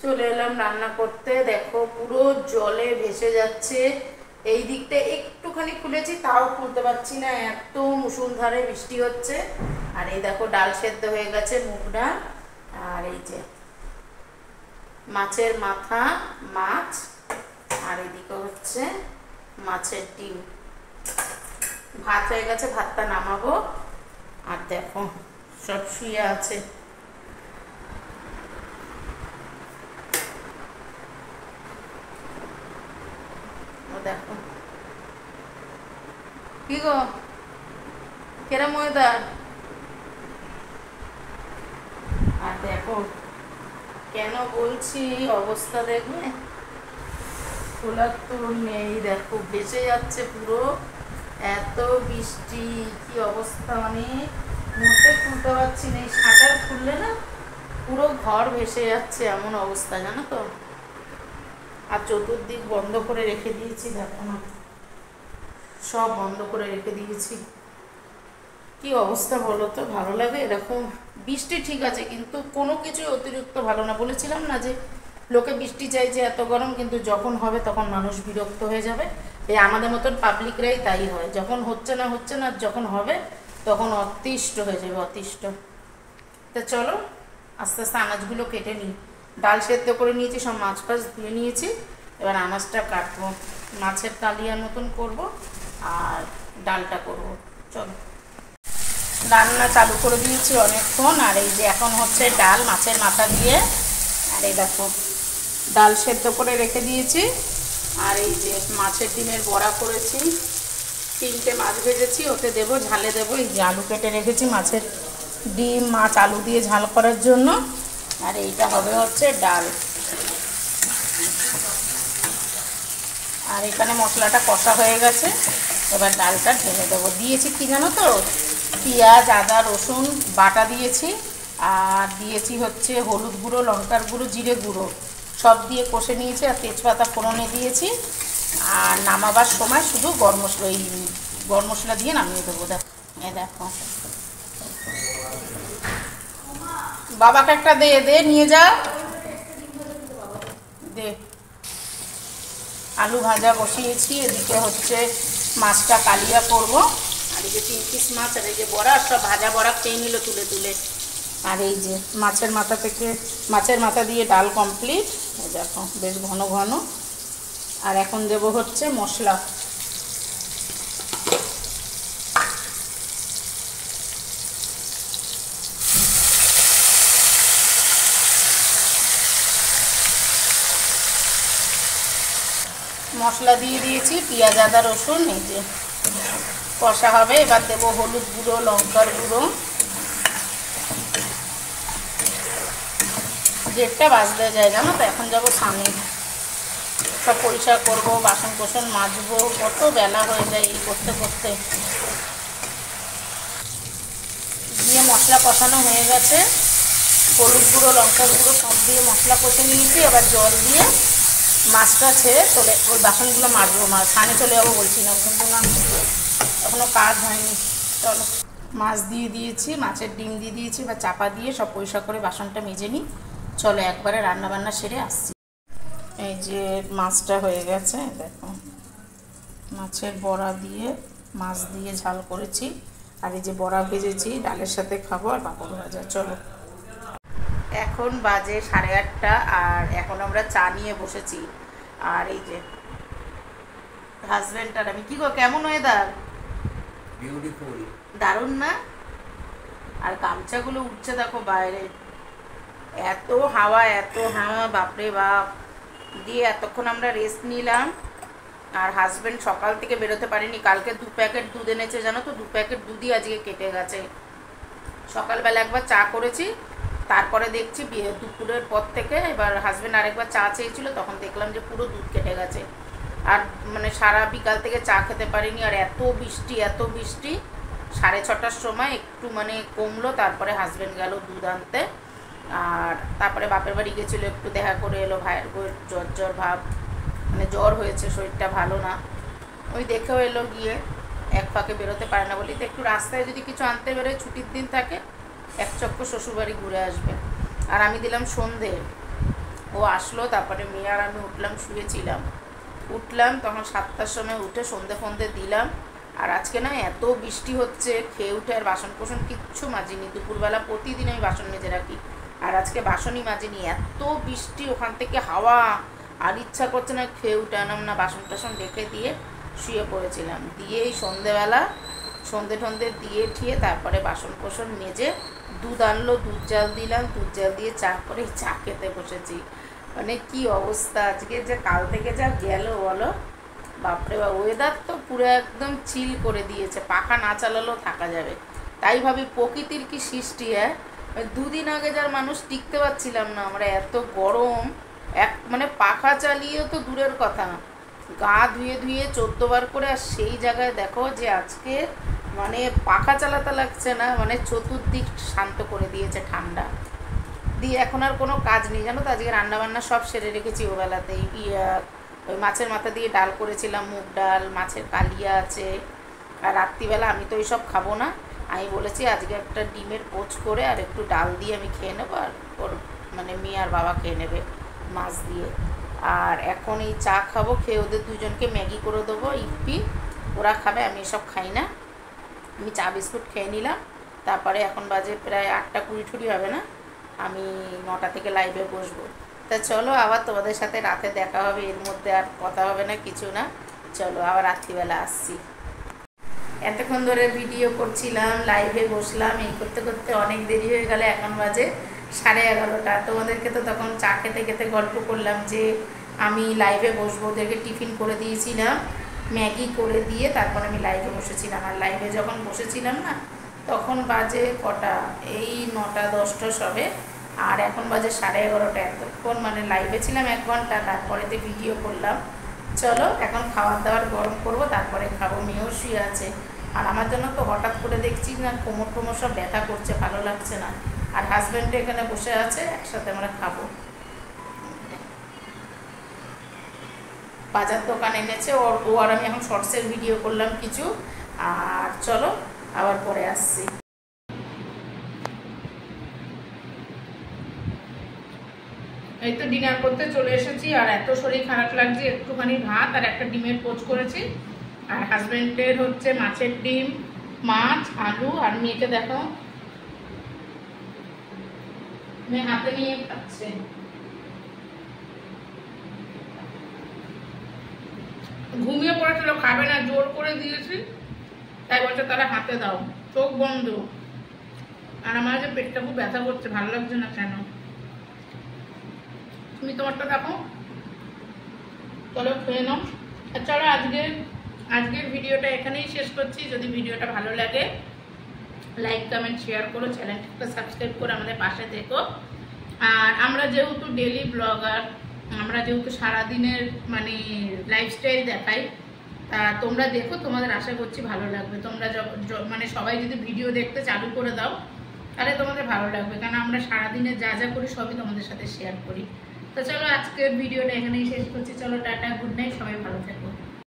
চলে এলাম রান্না করতে। দেখো পুরো জলে ভেসে যাচ্ছে। এই দিকটা একটুখানি খুলেছি, তাও খুলতে পারছি না, এত মুষলধারে বৃষ্টি হচ্ছে। আর এই দেখো ডাল সেদ্ধ হয়ে গেছে, মুগ ডাল। আর এই যে মাছের মাথা, মাছ। আর এদিকে হচ্ছে মাছের ডিম। ভাত হয়ে গেছে, ভাতটা নামাবো। আর দেখো সব শুয়ে আছে। দেখো কি গো, কেরম ওয়েদার। আর দেখো কেন বলছি, অবস্থা দেখবে, খোলার তো নেই। দেখো ভেসে যাচ্ছে পুরো, এত বৃষ্টি, কি অবস্থা, মানে মুহূর্তে খুলতে পারছি না। এই শাটার খুললে না পুরো ঘর ভেসে যাচ্ছে, এমন অবস্থা জানো তো। আর চতুর্দিক বন্ধ করে রেখে দিয়েছি, দেখো না, সব বন্ধ করে রেখে দিয়েছি। কি অবস্থা বলো তো, ভালো লাগে এরকম বৃষ্টি? ঠিক আছে, কিন্তু কোনো কিছুই অতিরিক্ত ভালো না। বলেছিলাম না যে লোকে বৃষ্টি চাইছে, এত গরম, কিন্তু যখন হবে তখন মানুষ বিরক্ত হয়ে যাবে। এই আমাদের মতন পাবলিকরাই তাই হয়, যখন হচ্ছে না, যখন হবে তখন অতিষ্ঠ হয়ে যাবে, অতিষ্ঠ। তো চলো আস্তে আস্তে আনাজগুলো কেটে নিই। ডাল সেদ্ধ করে নিয়েছি, সব মাছ ফাছ ধুয়ে নিয়েছি। এবার আনাজটা কাটবো, মাছের কালিয়ার মতন করব আর ডালটা করব। চলো, রান্না চালু করে দিয়েছি অনেকক্ষণ। আর এই যে এখন হচ্ছে ডাল মাছের মাথা দিয়ে। আর এই দেখো ডাল সেদ্ধ করে রেখে দিয়েছি। আর এই যে মাছের ডিমের বড়া করেছি, 3টে মাছ ভেজেছি, ওতে দেবো, ঝালে দেবো। এই যে আলু কেটে রেখেছি মাছের ডিম মাছ আলু দিয়ে ঝাল করার জন্য। আর এইটা হবে হচ্ছে ডাল। আর এখানে মশলাটা কষা হয়ে গেছে, এবার ডালটা ঢেলে দেবো। দিয়েছি কি জানো তো, পেঁয়াজ আদা রসুন বাটা দিয়েছি, আর দিয়েছি হচ্ছে হলুদ গুঁড়ো, লঙ্কার গুঁড়ো, জিরে গুঁড়ো, সব দিয়ে কষে নিয়েছি। আর তেজপাতা ফোড়নে দিয়েছি। আর নামাবার সময় শুধু গরম মশলা দিয়ে নামিয়ে দেবো। দেখো দেখো, বাবাকে একটা দে দে, নিয়ে যা, দে। আলু ভাজা বসিয়েছি, এদিকে হচ্ছে মাছটা কালিয়া করব। আর এই যে 3 পিস মাছ, আর এই যে বড়া, সব ভাজা বড়া খেয়ে নিল তুলে তুলে। আর এই যে মাছের মাথা দিয়ে ডাল কমপ্লিট। এই দেখো বেশ ঘন ঘন। আর এখন দেব হচ্ছে মশলা। মশলা দিয়ে দিয়েছি, পেঁয়াজ আদা রসুন, এই যে কষা হবে। এবার দেবো হলুদ গুঁড়ো, লঙ্কার গুঁড়ো। জেটটা বাজতে যায় জানো তো, এখন যাবো সামনে, সব পরিষ্কার করবো, বাসন কোসন মাজবো, কত বেলা হয়ে যায় এই করতে করতে। দিয়ে মশলা কষানো হয়ে গেছে, হলুদ গুঁড়ো লঙ্কার গুঁড়ো সব দিয়ে মশলা কষে নিয়েছি। এবার জল দিয়ে মাছটা ছেড়ে ওই বাসনগুলো মাজবো, ছানে চলে যাবো বলছি না, কিন্তু না এখনও কাজ হয়নি। চলো, মাছ দিয়ে দিয়েছি, মাছের ডিম দিয়ে দিয়েছি, বা চাপা দিয়ে সব পরিষ্কার করে বাসনটা মেজে নিই। চলো একবারে রান্নাবান্না সেরে আসছি। এই যে মাছটা হয়ে গেছে, দেখো মাছের বড়া দিয়ে মাছ দিয়ে ঝাল করেছি। আর এই যে বড়া ভেজেছি, ডালের সাথে খাবো, আর পাঁপড় ভাজা। চলো, এখন বাজে 8:30, আর এখন আমরা চা নিয়ে বসেছি। আর এই যে হাজব্যান্ড আর আমি। কি গো, কেমন ওয়েদার? বিউটিফুল, দারুণ না? আর গামছাগুলো উঠছে দেখো বাইরে, এত হাওয়া, বাপরে বাপ। দিয়ে এতক্ষণ আমরা রেস্ট নিলাম। আর হাজব্যান্ড সকাল থেকে বেরোতে পারেনি, কালকে 2 প্যাকেট দুধ এনেছে জানো তো, 2 প্যাকেট দুধই আজকে কেটে গেছে। সকালবেলা একবার চা করেছি, তারপরে দেখছি দুপুরের পর থেকে এবার হাজব্যান্ড আরেকবার চা চেয়েছিল, তখন দেখলাম যে পুরো দুধ কেটে গেছে। আর মানে সারা বিকাল থেকে চা খেতে পারিনি। আর এত বৃষ্টি 6:30টার সময় একটু মানে কমলো, তারপরে হাজব্যান্ড গেল দুধ আনতে। আর তারপরে বাপের বাড়ি গেছিলো, একটু দেখা করে এলো। ভাইয়ের বউয়ের জ্বর ভাব, মানে জ্বর হয়েছে, শরীরটা ভালো না, ওই দেখেও এলো। গিয়ে এক ফাঁকে বেরোতে পারে না বলি তো একটু রাস্তায় যদি কিছু আনতে বেরোয়, ছুটির দিন থাকে, এক চক্কর শ্বশুরবাড়ি ঘুরে আসবে। আর আমি দিলাম সন্ধে, ও আসলো, তারপরে মেয়ে আর আমি উঠলাম, শুয়েছিলাম। উঠলাম তখন 7টার সময়, উঠে সন্ধে ফন্দে দিলাম। আর আজকে না এত বৃষ্টি হচ্ছে, খেয়ে উঠে আর বাসন কোসন কিচ্ছু মাজিনি। দুপুরবেলা প্রতিদিন আমি বাসন মেজে রাখি, আর আজকে বাসনই মাজিনি, এত বৃষ্টি, ওখান থেকে হাওয়া, আর ইচ্ছা করছে না, খেয়ে উঠে আনাম না, বাসন টাসন রেখে দিয়ে শুয়ে পড়েছিলাম। দিয়ে এই সন্ধেবেলা সন্ধে টন্ধে দিয়ে ঠিয়ে তারপরে বাসন কোসন মেজে দুধ আনলো, দুধ জাল দিলাম, দুধ জাল দিয়ে চা করে চা খেতে বসেছি। মানে কি অবস্থা আজকে, যে কাল থেকে যা গেল বলো, বাপরে বাপ। ওয়েদার তো পুরো একদম চিল করে দিয়েছে, পাখা না চালালেও থাকা যাবে। তাই ভাবি প্রকৃতির কি সৃষ্টি। দুদিন আগে যার মানুষ টিকতে পারছিলাম না আমরা, এত গরম। মানে পাখা চালিয়েও তো দূরের কথা, গা ধুয়ে ধুয়ে 14 বার করে। আর সেই জায়গায় দেখো যে আজকে মানে পাখা চালাতে লাগছে না, মানে চতুর্দিক শান্ত করে দিয়েছে ঠান্ডা দিয়ে। এখন আর কোনো কাজ নেই জানো তো, আজকে রান্নাবান্না সব সেরে রেখেছি ওবেলাতেই। ওই মাছের মাথা দিয়ে ডাল করেছিলাম, মুগ ডাল, মাছের কালিয়া আছে। আর রাত্রিবেলা আমি তো এইসব খাবো না, আমি বলেছি আজকে একটা ডিমের পোচ করে আর একটু ডাল দিয়ে আমি খেয়ে নেবো, আর ওর মানে মেয়ে আর বাবা খেয়ে নেবে মাছ দিয়ে। আর এখন এই চা খাবো, খেয়ে ওদের দুজনকে ম্যাগি করে দেবো, ইপি ওরা খাবে, আমি এসব খাই না। আমি চা বিস্কুট খেয়ে নিলাম। তারপরে এখন বাজে প্রায় 8টা 20 হবে না, আমি 9টা থেকে লাইভে বসবো। তা চলো আবার তোমাদের সাথে রাতে দেখা হবে, এর মধ্যে আর কথা হবে না, কিছু না। চলো আবার রাত্রিবেলা আসছি। এতক্ষণ ধরে ভিডিও করছিলাম, লাইভে বসলাম, এই করতে করতে অনেক দেরি হয়ে গেল। এখন বাজে 11:30। তোমাদেরকে তো তখন চা খেতে খেতে গল্প করলাম যে আমি লাইভে বসবো, ওদেরকে টিফিন করে দিয়েছিলাম, ম্যাগি করে দিয়ে তারপর আমি লাইভে বসেছিলাম। আর লাইভে যখন বসেছিলাম না, তখন বাজে কটা, এই 9টা 10টা সবে। আর এখন বাজে 11:30। এতক্ষণ মানে লাইভে ছিলাম 1 ঘন্টা, তারপরেতে ভিডিও করলাম। চলো এখন খাবার দাবার গরম করবো, তারপরে খাবো। মেয়েও শুয়ে আছে, আর আমার জন্য তো হঠাৎ করে দেখছি না কোমর টোমর সব ব্যথা করছে, ভালো লাগছে না। আর হাজব্যান্ডও এখানে বসে আছে, একসাথে আমরা খাবো। বাজার দোকান এনেছে ও আর আমি এখন শর্টসের ভিডিও করলাম কিছু। আর চলো আবার পরে আসছি। এই তো ডিনার করতে চলে এসেছি, আর এত শরীর খারাপ লাগছে, একটুখানি ভাত আর একটা ডিমের পোচ করেছি। আর হাজব্যান্ডের হচ্ছে মাছের ডিম, মাছ, আলু। আর মেয়েকে দেখো, মেয়ে হাতে নিয়ে খাচ্ছে। ঘুমিয়ে পড়েছিল, খাবে না, জোর করে দিয়েছি, তাই বলছে তারা হাতে দাও, চোখ বন্ধ। আর আমার যে পেটটা খুব ব্যথা করছে, ভালো লাগছে না কেন। তুমি তোমারটা দেখো, চলো খেয়ে নাও। আর চলো আজকের ভিডিওটা এখানেই শেষ করছি। যদি ভিডিওটা ভালো লাগে লাইক কমেন্ট শেয়ার করো, চ্যানেলটা সাবস্ক্রাইব করে আমাদের পাশে থেকো। আর আমরা যেহেতু ডেলি ব্লগার, আমরা যেহেতু সারাদিনের মানে লাইফস্টাইল দেখাই, তা তোমরা দেখো, তোমাদের আশা করছি ভালো লাগবে। তোমরা মানে সবাই যদি ভিডিও দেখতে চালু করে দাও তাহলে তোমাদের ভালো লাগবে, কারণ আমরা সারাদিনে যা যা করি সবই তোমাদের সাথে শেয়ার করি। তো চলো আজকের ভিডিওটা এখানেই শেষ করছি। চলো টাটা, গুড নাইট, সবাই ভালো থেকো।